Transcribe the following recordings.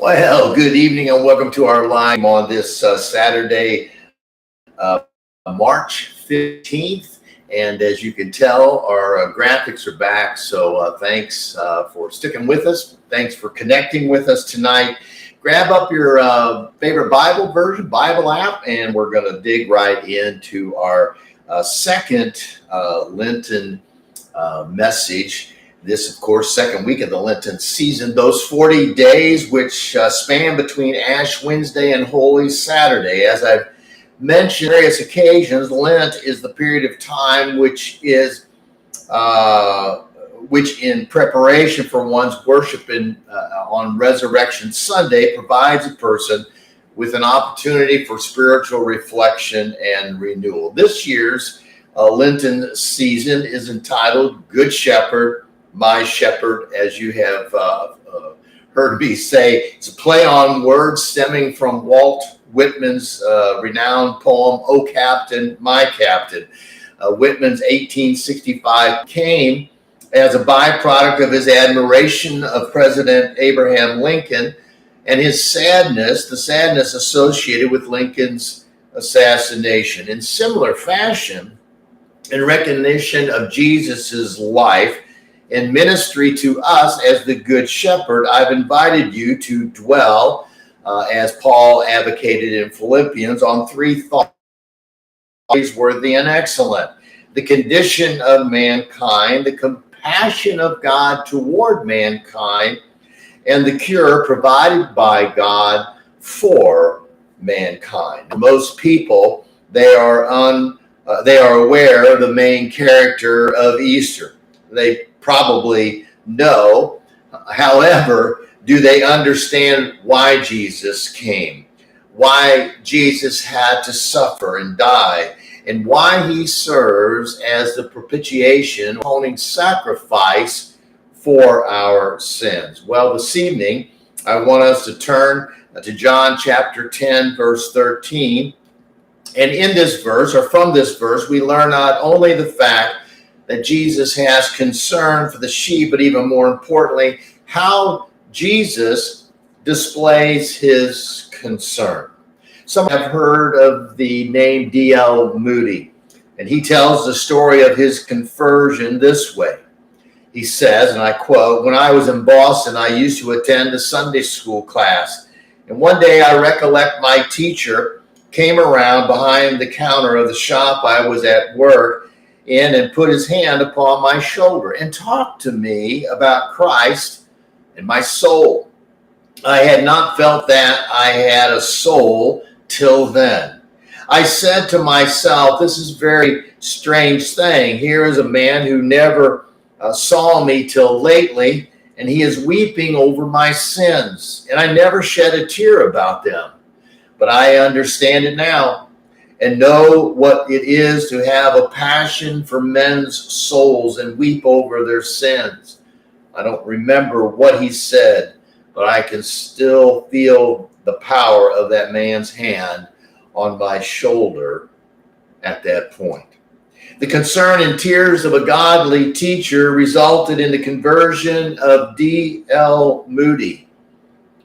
Well, good evening and welcome to our live on this Saturday, uh, March 15th. And as you can tell, our graphics are back. So thanks for sticking with us. Thanks for connecting with us tonight. Grab up your favorite Bible version, Bible app, and we're going to dig right into our second Lenten message. This, of course, second week of the Lenten season, those 40 days which span between Ash Wednesday and Holy Saturday. As I've mentioned on various occasions, Lent is the period of time which in preparation for one's worship on Resurrection Sunday provides a person with an opportunity for spiritual reflection and renewal. This year's Lenten season is entitled Good Shepherd, My Shepherd, as you have heard me say. It's a play on words stemming from Walt Whitman's renowned poem, O Captain, My Captain. Whitman's 1865 came as a byproduct of his admiration of President Abraham Lincoln and his sadness, the sadness associated with Lincoln's assassination. In similar fashion, in recognition of Jesus's life and ministry to us as the Good Shepherd, I've invited you to dwell, as Paul advocated in Philippians, on three thoughts worthy and excellent: the condition of mankind, the compassion of God toward mankind, and the cure provided by God for mankind. Most people, they are aware of the main character of Easter. They probably know. However, do they understand why Jesus came? Why Jesus had to suffer and die? And why he serves as the propitiation, atoning sacrifice for our sins? Well, this evening, I want us to turn to John chapter 10, verse 13. And in this verse, or from this verse, we learn not only the fact that Jesus has concern for the sheep, but even more importantly, how Jesus displays his concern. Some have heard of the name D.L. Moody, and he tells the story of his conversion this way. He says, and I quote, "When I was in Boston, I used to attend a Sunday school class, and one day I recollect my teacher came around behind the counter of the shop I was at work in and put his hand upon my shoulder and talked to me about Christ and my soul. I had not felt that I had a soul till then. I said to myself, this is a very strange thing. Here is a man who never saw me till lately, and he is weeping over my sins, and I never shed a tear about them. But I understand it now and know what it is to have a passion for men's souls and weep over their sins. I don't remember what he said, but I can still feel the power of that man's hand on my shoulder at that point." The concern and tears of a godly teacher resulted in the conversion of D.L. Moody,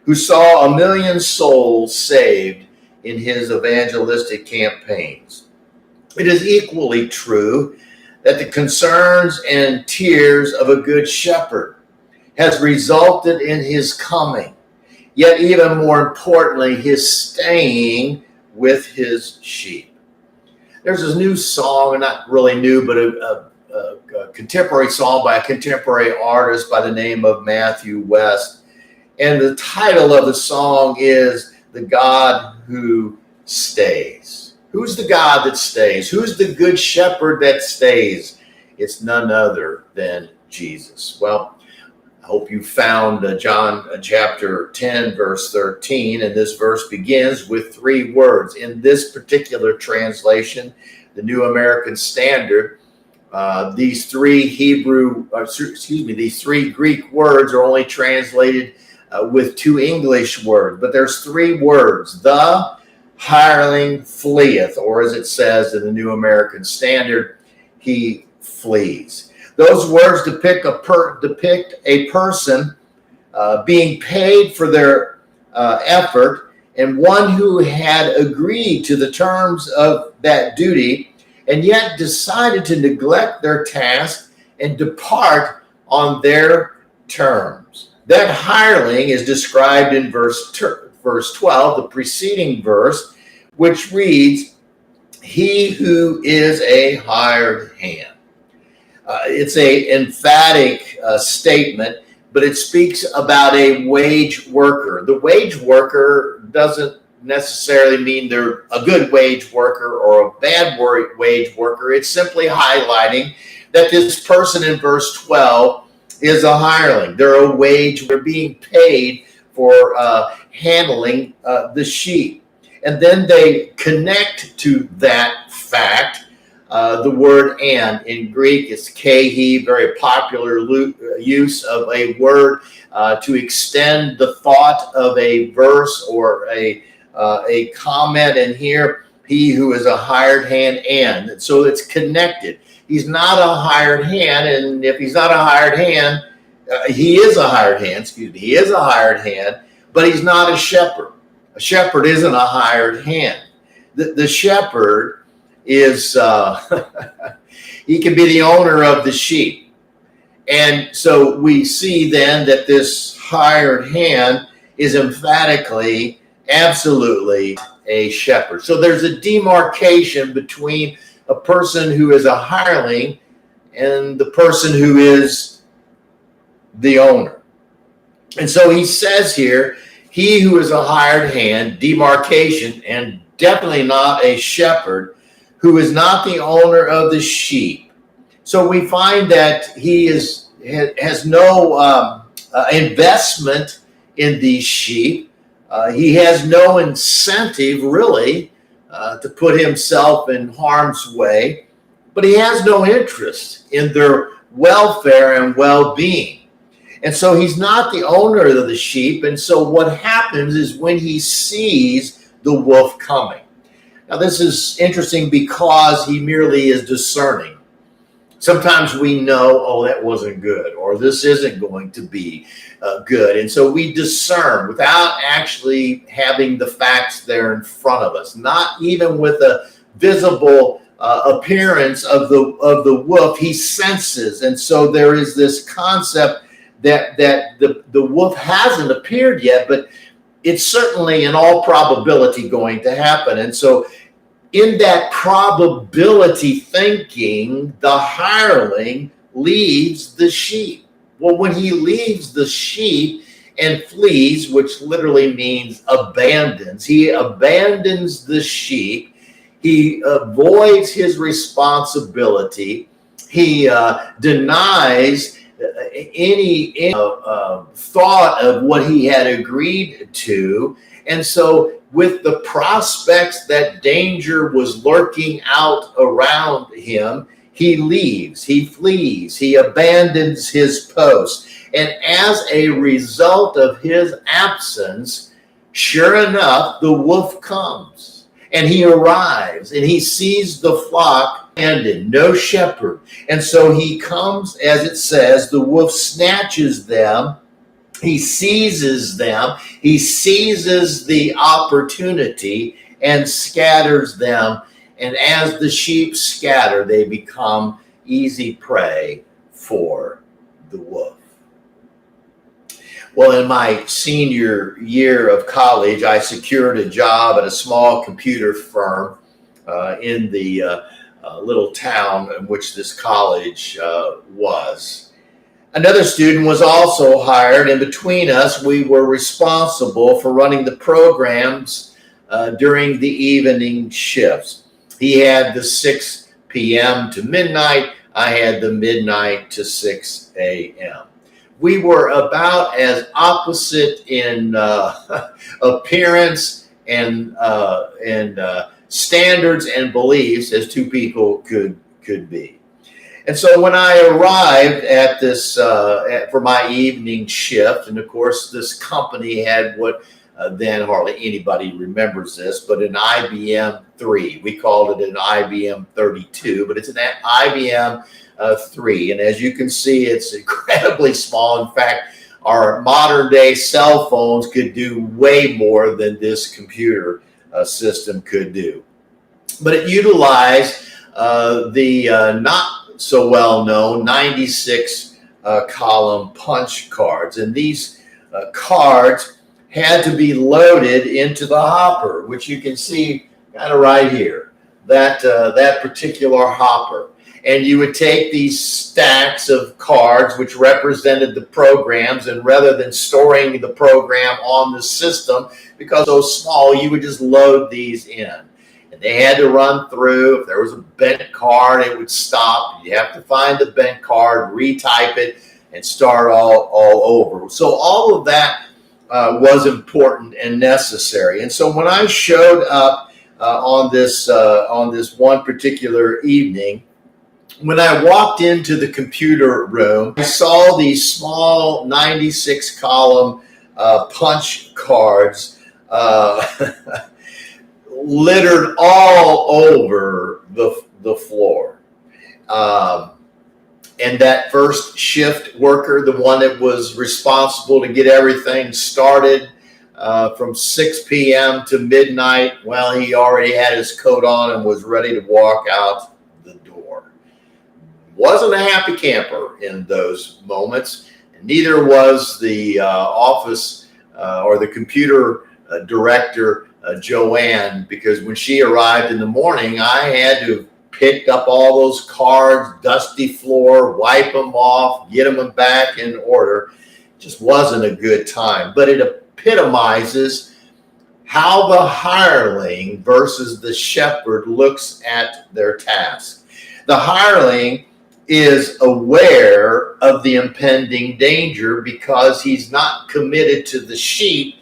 who saw 1 million souls saved in his evangelistic campaigns. It is equally true that the concerns and tears of a good shepherd has resulted in his coming, yet even more importantly, his staying with his sheep. There's this new song, not really new, but a contemporary song by a contemporary artist by the name of Matthew West. And the title of the song is "The God Who Stays." Who's the God that stays? Who's the good shepherd that stays? It's none other than Jesus. Well, I hope you found John chapter 10, verse 13, and this verse begins with 3 words. In this particular translation, the New American Standard, these three Greek words are only translated with 2 English words, but there's 3 words. The hireling fleeth, or as it says in the New American Standard, he flees. Those words depict a person being paid for their effort, and one who had agreed to the terms of that duty and yet decided to neglect their task and depart on their terms. That hireling is described in verse 12, the preceding verse, which reads, "He who is a hired hand." It's a emphatic statement, but it speaks about a wage worker. The wage worker doesn't necessarily mean they're a good wage worker or a bad wage worker. It's simply highlighting that this person in verse 12 is a hireling. They're a wage. They're being paid for handling the sheep. And then they connect to that fact the word "and." In Greek, it's "kehi," very popular use of a word to extend the thought of a verse or a comment. And here, he who is a hired hand, and so it's connected. He's not a hired hand, and if he's not a hired hand, he is a hired hand. Excuse me, he is a hired hand, but he's not a shepherd. A shepherd isn't a hired hand. The shepherd is he can be the owner of the sheep. And so we see then that this hired hand is emphatically, absolutely a shepherd. So there's a demarcation between a person who is a hireling and the person who is the owner. And so he says here, he who is a hired hand, demarcation, and definitely not a shepherd, who is not the owner of the sheep. So we find that he has no investment in these sheep. He has no incentive, really, to put himself in harm's way, but he has no interest in their welfare and well-being. And so he's not the owner of the sheep. And so what happens is when he sees the wolf coming. Now, this is interesting because he merely is discerning. Sometimes we know, oh, that wasn't good, or this isn't going to be good. And so we discern without actually having the facts there in front of us, not even with a visible appearance of the wolf. He senses. And so there is this concept that the wolf hasn't appeared yet, but it's certainly in all probability going to happen. And so in that probability thinking, the hireling leaves the sheep. Well, when he leaves the sheep and flees, which literally means abandons, he abandons the sheep. He avoids his responsibility. He denies any thought of what he had agreed to. And so with the prospects that danger was lurking out around him, he leaves, he flees, he abandons his post. And as a result of his absence, sure enough, the wolf comes and he arrives and he sees the flock abandoned, no shepherd. And so he comes, as it says, the wolf snatches them. He seizes them, he seizes the opportunity and scatters them. And as the sheep scatter, they become easy prey for the wolf. Well, in my senior year of college, I secured a job at a small computer firm in the little town in which this college was. Another student was also hired, and between us, we were responsible for running the programs during the evening shifts. He had the 6 p.m. to midnight. I had the midnight to 6 a.m. We were about as opposite in appearance and standards and beliefs as two people could be. And so when I arrived at this for my evening shift, and of course this company had what then hardly anybody remembers this, but an IBM 3. We called it an IBM 32, but it's an IBM 3. And as you can see, it's incredibly small. In fact, our modern day cell phones could do way more than this computer system could do. But it utilized the not so well known 96 column punch cards. And these cards had to be loaded into the hopper, which you can see kind of right here, that particular hopper. And you would take these stacks of cards, which represented the programs, and rather than storing the program on the system, because it was so small, you would just load these in. And they had to run through. If there was a bent card, it would stop. You have to find the bent card, retype it, and start all over. So all of that was important and necessary. And so when I showed up on this one particular evening, when I walked into the computer room, I saw these small 96 column punch cards littered all over the floor. And that first shift worker, the one that was responsible to get everything started from 6 p.m. to midnight, well, he already had his coat on and was ready to walk out the door. Wasn't a happy camper in those moments, and neither was the office or the computer director, Joanne, because when she arrived in the morning, I had to pick up all those cards, dusty floor, wipe them off, get them back in order. Just wasn't a good time, but it epitomizes how the hireling versus the shepherd looks at their task. The hireling is aware of the impending danger because he's not committed to the sheep,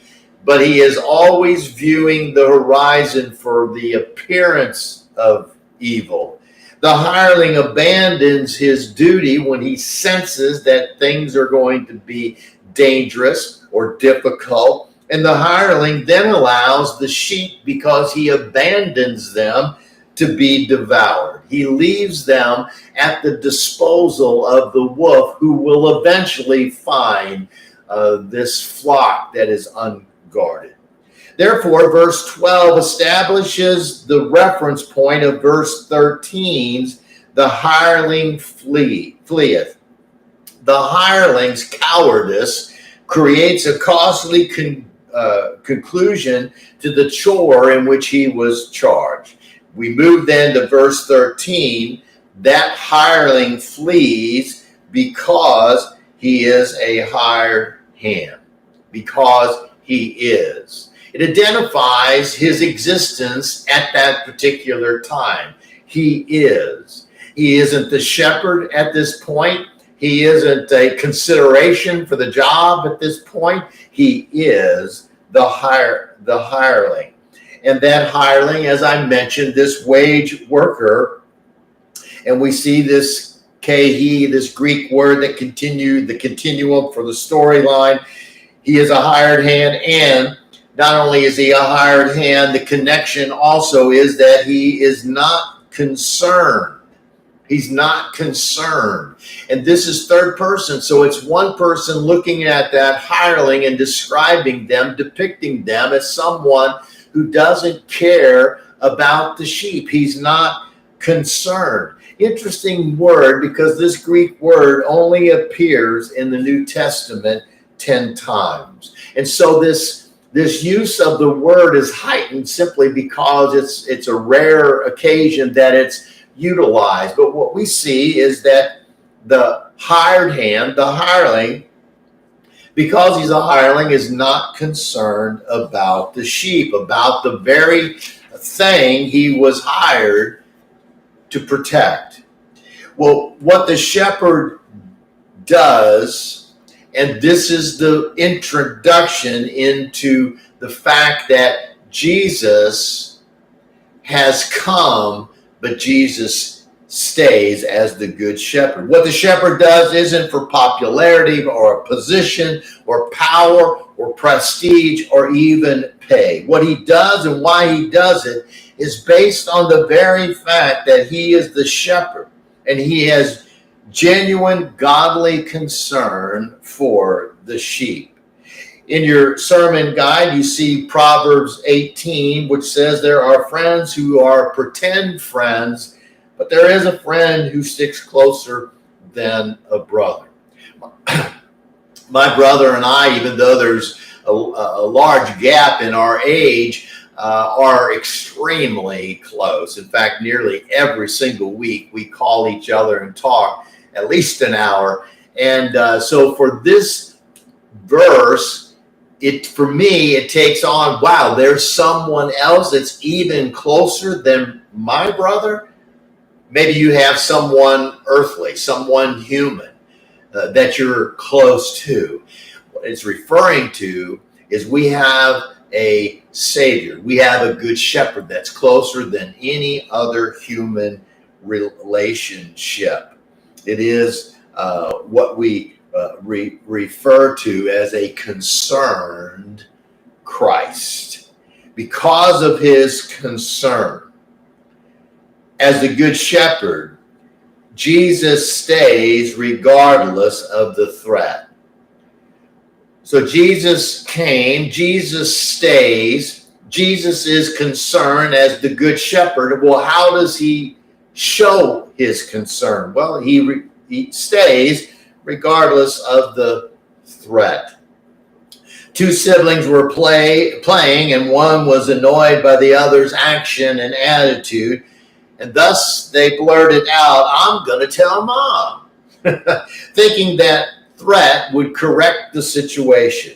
but he is always viewing the horizon for the appearance of evil. The hireling abandons his duty when he senses that things are going to be dangerous or difficult, and the hireling then allows the sheep, because he abandons them, to be devoured. He leaves them at the disposal of the wolf, who will eventually find this flock that is unguarded. Therefore, verse 12 establishes the reference point of verse 13's, the hireling fleeth. The hireling's cowardice creates a costly conclusion to the chore in which he was charged. We move then to verse 13. That hireling flees because he is a hired hand. Because he is. It identifies his existence at that particular time. He is. He isn't the shepherd at this point. He isn't a consideration for the job at this point. He is the hireling. And that hireling, as I mentioned, this wage worker, and we see this this Greek word that continued, the continuum for the storyline. He is a hired hand, and not only is he a hired hand, the connection also is that he is not concerned. He's not concerned. And this is third person, so it's one person looking at that hireling and describing them, depicting them as someone who doesn't care about the sheep. He's not concerned. Interesting word, because this Greek word only appears in the New Testament 10 times. And so this use of the word is heightened simply because it's a rare occasion that it's utilized. But what we see is that the hired hand, the hireling, because he's a hireling, is not concerned about the sheep, about the very thing he was hired to protect. Well, what the shepherd does, and this is the introduction into the fact that Jesus has come, but Jesus stays as the good shepherd. What the shepherd does isn't for popularity or a position or power or prestige or even pay. What he does and why he does it is based on the very fact that he is the shepherd, and he has genuine godly concern for the sheep. In your sermon guide, you see Proverbs 18, which says there are friends who are pretend friends, but there is a friend who sticks closer than a brother. My brother and I, even though there's a large gap in our age, are extremely close. In fact, nearly every single week we call each other and talk at least an hour. And so for this verse, for me, it takes on, wow, there's someone else that's even closer than my brother. Maybe you have someone earthly, someone human that you're close to. What it's referring to is we have a Savior. We have a good shepherd that's closer than any other human relationship. It is what we refer to as a concerned Christ. Because of his concern, as the good shepherd, Jesus stays regardless of the threat. So Jesus came, Jesus stays, Jesus is concerned as the good shepherd. Well, how does he show his concern? Well, he stays regardless of the threat. Two siblings were playing, and one was annoyed by the other's action and attitude, and thus they blurted out, "I'm going to tell Mom," thinking that threat would correct the situation.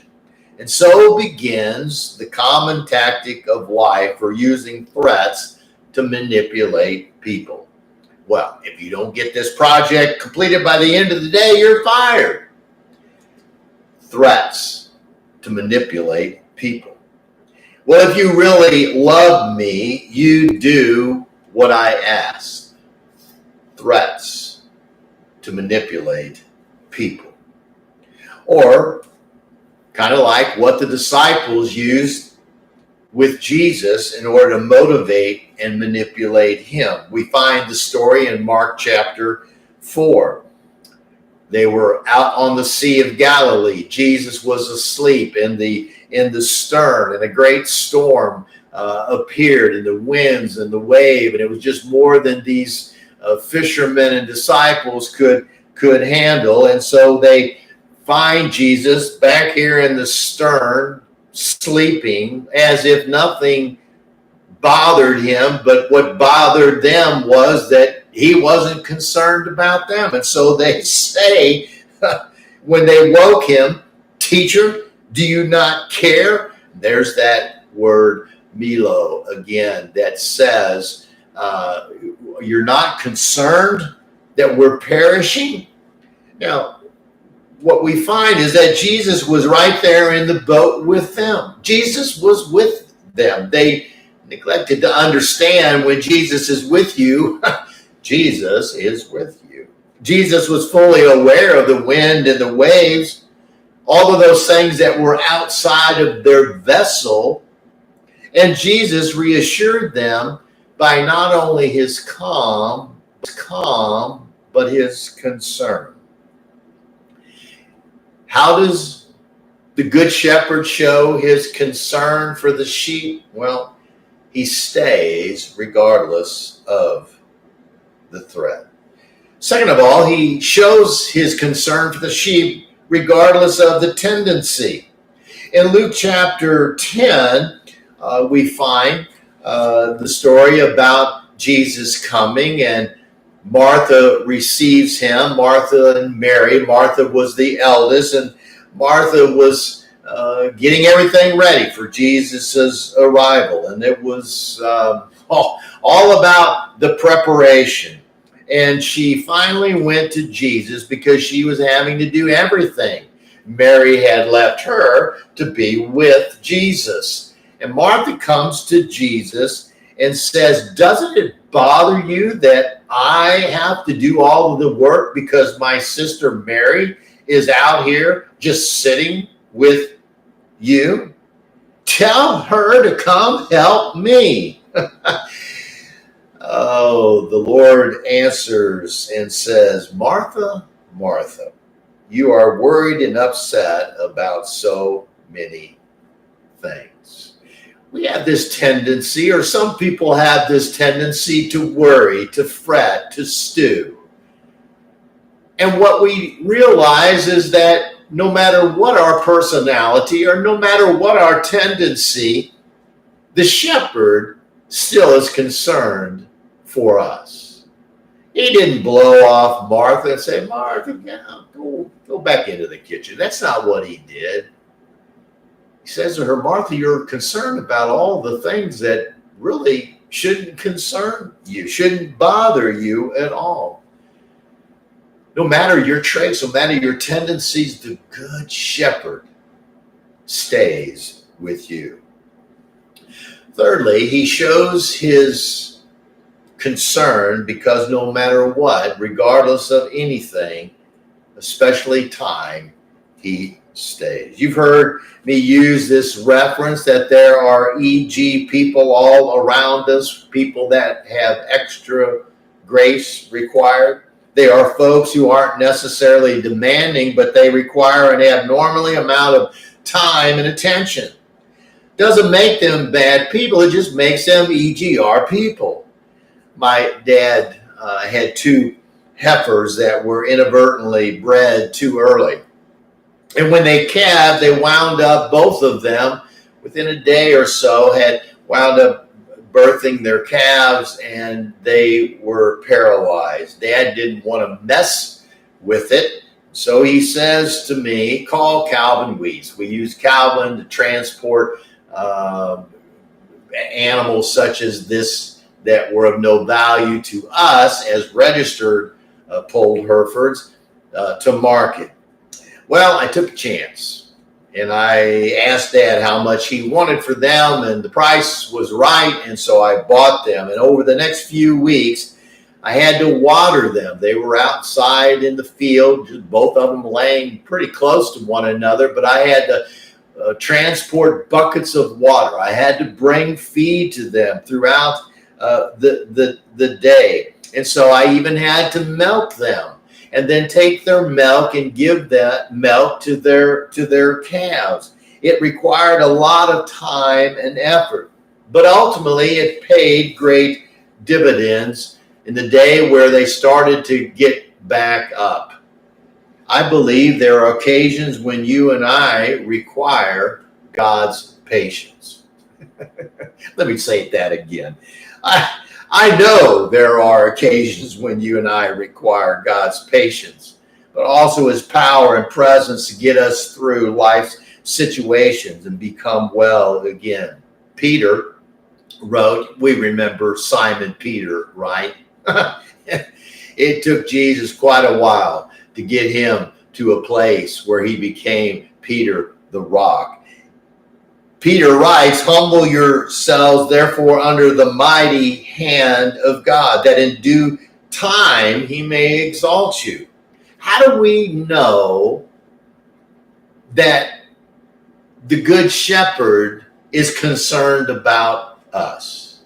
And so begins the common tactic of life for using threats to manipulate people. Well, if you don't get this project completed by the end of the day, you're fired. Threats to manipulate people. Well, if you really love me, you do what I ask. Threats to manipulate people. Or kind of like what the disciples used with Jesus in order to motivate and manipulate him. We find the story in Mark chapter 4. They were out on the Sea of Galilee. Jesus was asleep in the stern, and a great storm appeared, and the winds and the wave, and it was just more than these fishermen and disciples could handle. And so they find Jesus back here in the stern, sleeping as if nothing bothered him, but what bothered them was that he wasn't concerned about them. And so they say, when they woke him, "Teacher, do you not care?" There's that word Milo again that says, you're not concerned that we're perishing? Now, what we find is that Jesus was right there in the boat with them. Jesus was with them. They neglected to understand when Jesus is with you, Jesus is with you. Jesus was fully aware of the wind and the waves, all of those things that were outside of their vessel. And Jesus reassured them by not only his calm, but his concern. How does the good shepherd show his concern for the sheep? Well, he stays regardless of the threat. Second of all, he shows his concern for the sheep regardless of the tendency. In Luke chapter 10, we find the story about Jesus coming, and Martha receives him, Martha and Mary. Martha was the eldest, and Martha was getting everything ready for Jesus' arrival. And it was all about the preparation. And she finally went to Jesus because she was having to do everything. Mary had left her to be with Jesus. And Martha comes to Jesus and says, "Doesn't it bother you that I have to do all of the work because my sister Mary is out here just sitting with you? Tell her to come help me." Oh, the Lord answers and says, Martha, Martha, you are worried and upset about so many things. We have this tendency, or some people have this tendency to worry, to fret, to stew. And what we realize is that no matter what our personality or no matter what our tendency, the shepherd still is concerned for us. He didn't blow off Martha and say, Martha, go back into the kitchen. That's not what he did. He says to her, Martha, you're concerned about all the things that really shouldn't concern you, shouldn't bother you at all. No matter your traits, no matter your tendencies, the good shepherd stays with you. Thirdly, he shows his concern because no matter what, regardless of anything, especially time, he stays. You've heard me use this reference that there are EG people all around us, people that have extra grace required. They are folks who aren't necessarily demanding, but they require an abnormally amount of time and attention. Doesn't make them bad people, it just makes them EGR people. My dad had two heifers that were inadvertently bred too early. And when they calved, they wound up, both of them, within a day or so, had wound up birthing their calves, and they were paralyzed. Dad didn't want to mess with it. So he says to me, call Calvin Weiss. We use Calvin to transport animals such as this that were of no value to us as registered polled Herefords to market. Well, I took a chance. And I asked Dad how much he wanted for them, and the price was right, and so I bought them. And over the next few weeks, I had to water them. They were outside in the field, just both of them laying pretty close to one another, but I had to transport buckets of water. I had to bring feed to them throughout the day. And so I even had to milk them, and then take their milk and give that milk to their calves. It required a lot of time and effort, but ultimately it paid great dividends in the day where they started to get back up. I believe there are occasions when you and I require God's patience. Let me say that again. I know there are occasions when you and I require God's patience, but also his power and presence to get us through life's situations and become well again. Peter wrote, we remember Simon Peter, right? It took Jesus quite a while to get him to a place where he became Peter the Rock. Peter writes, humble yourselves, therefore, under the mighty hand of God, that in due time he may exalt you. How do we know that the Good Shepherd is concerned about us?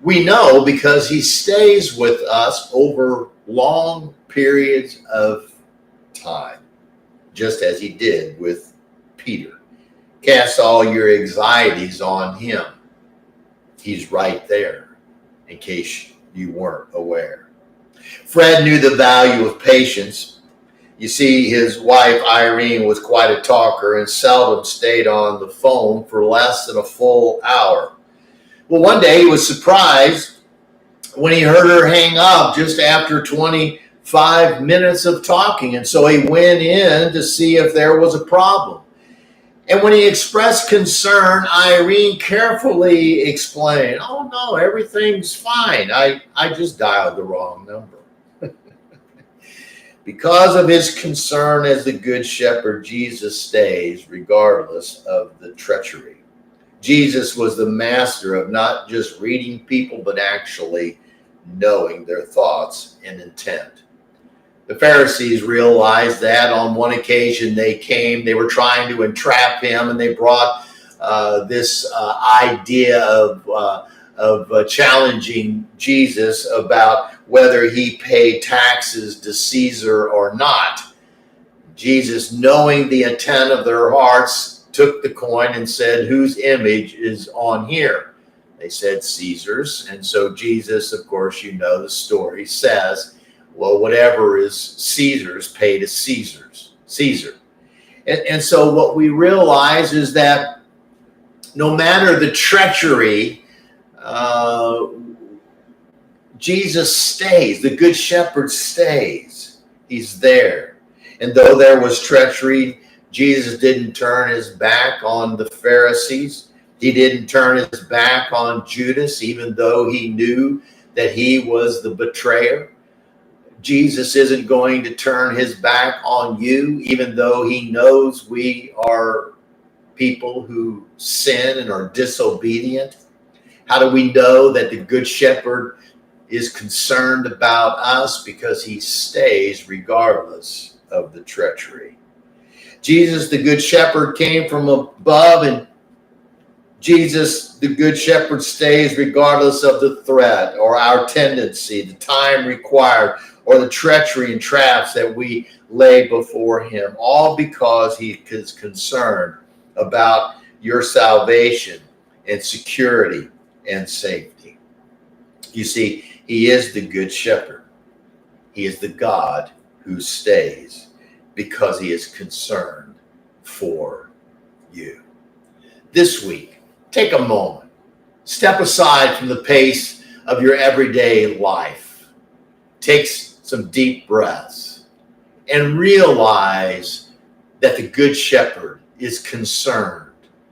We know because he stays with us over long periods of time, just as he did with Peter. Cast all your anxieties on him. He's right there, in case you weren't aware. Fred knew the value of patience. You see, his wife, Irene, was quite a talker and seldom stayed on the phone for less than a full hour. Well, one day he was surprised when he heard her hang up just after 25 minutes of talking. And so he went in to see if there was a problem. And when he expressed concern, Irene carefully explained, oh, no, everything's fine. I just dialed the wrong number. Because of his concern as the Good Shepherd, Jesus stays regardless of the treachery. Jesus was the master of not just reading people, but actually knowing their thoughts and intent. The Pharisees realized that. On one occasion they were trying to entrap him, and they brought this idea of challenging Jesus about whether he paid taxes to Caesar or not. Jesus, knowing the intent of their hearts, took the coin and said, "Whose image is on here?" They said, "Caesar's." And so Jesus, of course, you know the story, says, "Well, whatever is Caesar's, pay to Caesar." And so what we realize is that no matter the treachery, Jesus stays. The Good Shepherd stays. He's there. And though there was treachery, Jesus didn't turn his back on the Pharisees. He didn't turn his back on Judas, even though he knew that he was the betrayer. Jesus isn't going to turn his back on you, even though he knows we are people who sin and are disobedient. How do we know that the Good Shepherd is concerned about us? Because he stays regardless of the treachery. Jesus, the Good Shepherd, came from above, and Jesus, the Good Shepherd, stays regardless of the threat or our tendency, the time required, or the treachery and traps that we lay before him, all because he is concerned about your salvation and security and safety. You see, he is the Good Shepherd. He is the God who stays because he is concerned for you. This week, take a moment. Step aside from the pace of your everyday life. Take some deep breaths and realize that the Good Shepherd is concerned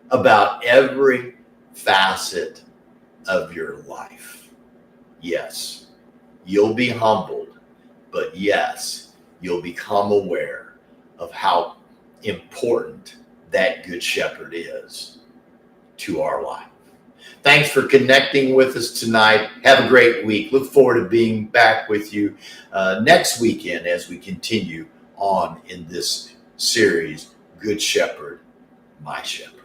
about every facet of your life. Yes, you'll be humbled, but yes, you'll become aware of how important that Good Shepherd is to our life. Thanks for connecting with us tonight. Have a great week. Look forward to being back with you next weekend as we continue on in this series, Good Shepherd, My Shepherd.